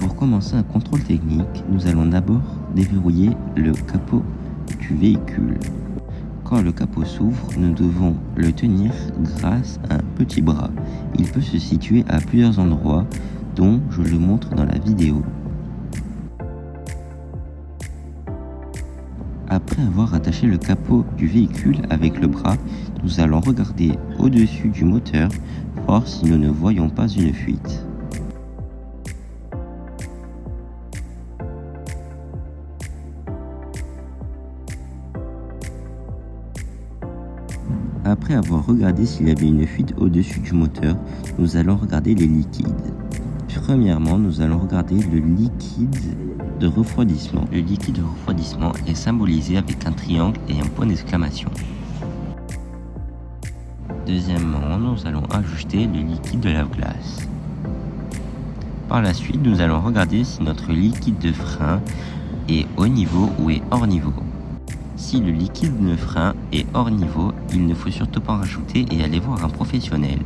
Pour commencer un contrôle technique, nous allons d'abord déverrouiller le capot du véhicule. Quand le capot s'ouvre, nous devons le tenir grâce à un petit bras. Il peut se situer à plusieurs endroits, dont je le montre dans la vidéo. Après avoir attaché le capot du véhicule avec le bras, nous allons regarder au-dessus du moteur, voir si nous ne voyons pas une fuite. Après avoir regardé s'il y avait une fuite au-dessus du moteur, nous allons regarder les liquides. Premièrement, nous allons regarder le liquide de refroidissement. Le liquide de refroidissement est symbolisé avec un triangle et un point d'exclamation. Deuxièmement, nous allons ajouter le liquide de lave-glace. Par la suite, nous allons regarder si notre liquide de frein est au niveau ou est hors niveau. Si le liquide de frein est hors niveau, il ne faut surtout pas en rajouter et aller voir un professionnel.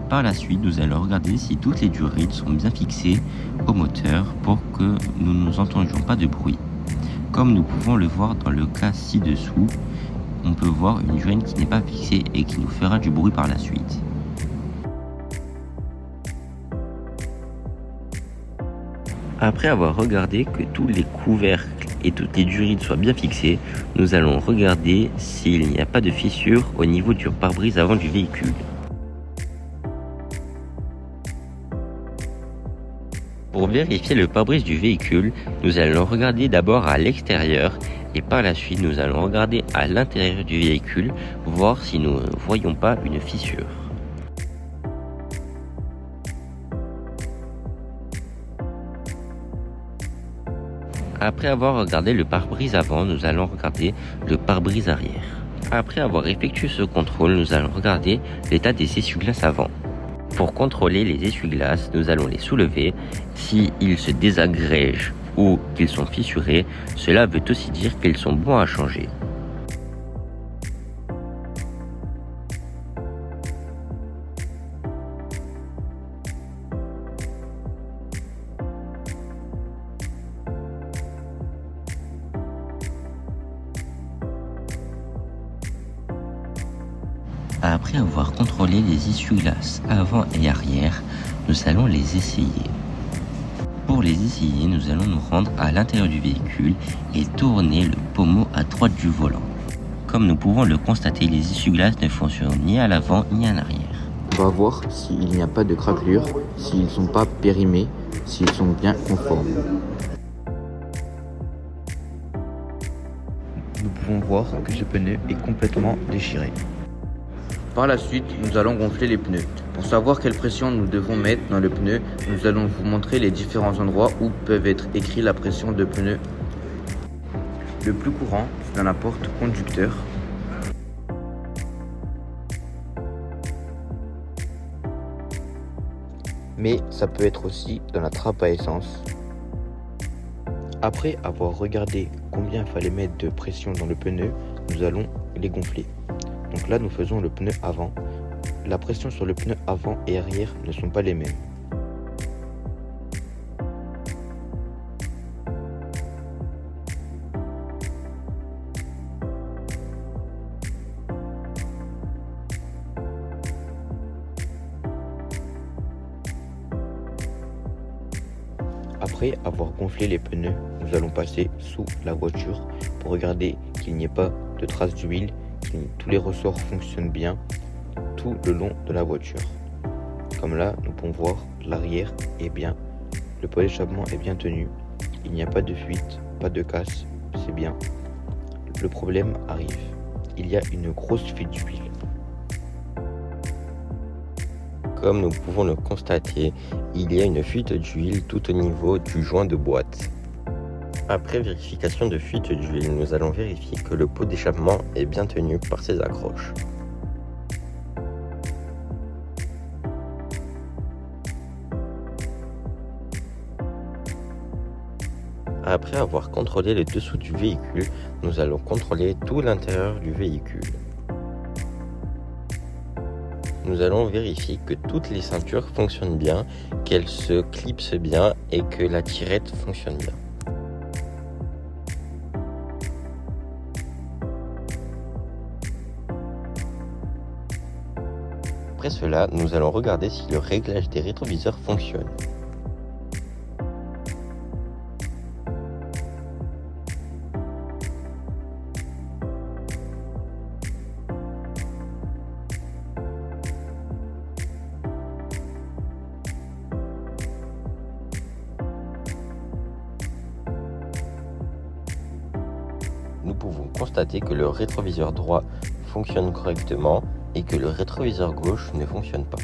Par la suite, nous allons regarder si toutes les durites sont bien fixées au moteur pour que nous ne entendions pas de bruit. Comme nous pouvons le voir dans le cas ci-dessous, on peut voir une durite qui n'est pas fixée et qui nous fera du bruit par la suite. Après avoir regardé que tous les couvercles et toutes les durites soient bien fixées, nous allons regarder s'il n'y a pas de fissure au niveau du pare-brise avant du véhicule. Pour vérifier le pare-brise du véhicule, nous allons regarder d'abord à l'extérieur et par la suite nous allons regarder à l'intérieur du véhicule, voir si nous ne voyons pas une fissure. Après avoir regardé le pare-brise avant, nous allons regarder le pare-brise arrière. Après avoir effectué ce contrôle, nous allons regarder l'état des essuie-glaces avant. Pour contrôler les essuie-glaces, nous allons les soulever. S'ils se désagrègent ou qu'ils sont fissurés, cela veut aussi dire qu'ils sont bons à changer. Après avoir contrôlé les essuie-glaces avant et arrière, nous allons les essayer. Pour les essayer, nous allons nous rendre à l'intérieur du véhicule et tourner le pommeau à droite du volant. Comme nous pouvons le constater, les essuie-glaces ne fonctionnent ni à l'avant ni à l'arrière. On va voir s'il n'y a pas de craquelures, s'ils ne sont pas périmés, s'ils sont bien conformes. Nous pouvons voir que ce pneu est complètement déchiré. Par la suite, nous allons gonfler les pneus. Pour savoir quelle pression nous devons mettre dans le pneu, nous allons vous montrer les différents endroits où peuvent être écrits la pression de pneu. Le plus courant, c'est dans la porte conducteur. Mais ça peut être aussi dans la trappe à essence. Après avoir regardé combien il fallait mettre de pression dans le pneu, nous allons les gonfler. Donc là, nous faisons le pneu avant. La pression sur le pneu avant et arrière ne sont pas les mêmes. Après avoir gonflé les pneus, nous allons passer sous la voiture pour regarder qu'il n'y ait pas de traces d'huile, que tous les ressorts fonctionnent bien tout le long de la voiture. Comme là, nous pouvons voir l'arrière est bien, le pot d'échappement est bien tenu, il n'y a pas de fuite, pas de casse, c'est bien. Le problème arrive, il y a une grosse fuite d'huile. Comme nous pouvons le constater, il y a une fuite d'huile tout au niveau du joint de boîte. Après vérification de fuite d'huile, nous allons vérifier que le pot d'échappement est bien tenu par ses accroches. Après avoir contrôlé le dessous du véhicule, nous allons contrôler tout l'intérieur du véhicule. nous allons vérifier que toutes les ceintures fonctionnent bien, qu'elles se clipsent bien et que la tirette fonctionne bien. Après cela, nous allons regarder si le réglage des rétroviseurs fonctionne. Nous pouvons constater que le rétroviseur droit fonctionne correctement et que le rétroviseur gauche ne fonctionne pas.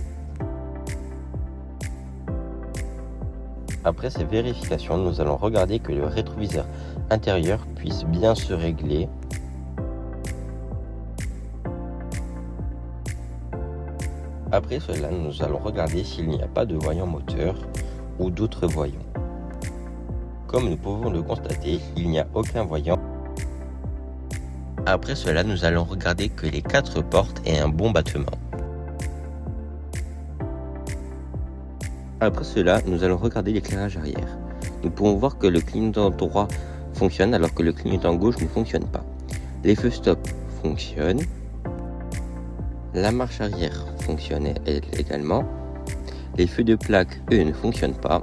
Après ces vérifications, nous allons regarder que le rétroviseur intérieur puisse bien se régler. Après cela, nous allons regarder s'il n'y a pas de voyant moteur ou d'autres voyants. Comme nous pouvons le constater, il n'y a aucun voyant. Après cela, nous allons regarder que les 4 portes aient un bon battement. Après cela, nous allons regarder l'éclairage arrière. Nous pouvons voir que le clignotant droit fonctionne alors que le clignotant gauche ne fonctionne pas. Les feux stop fonctionnent. La marche arrière fonctionne également. Les feux de plaque, eux, ne fonctionnent pas.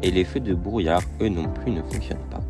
Et les feux de brouillard, eux non plus, ne fonctionnent pas.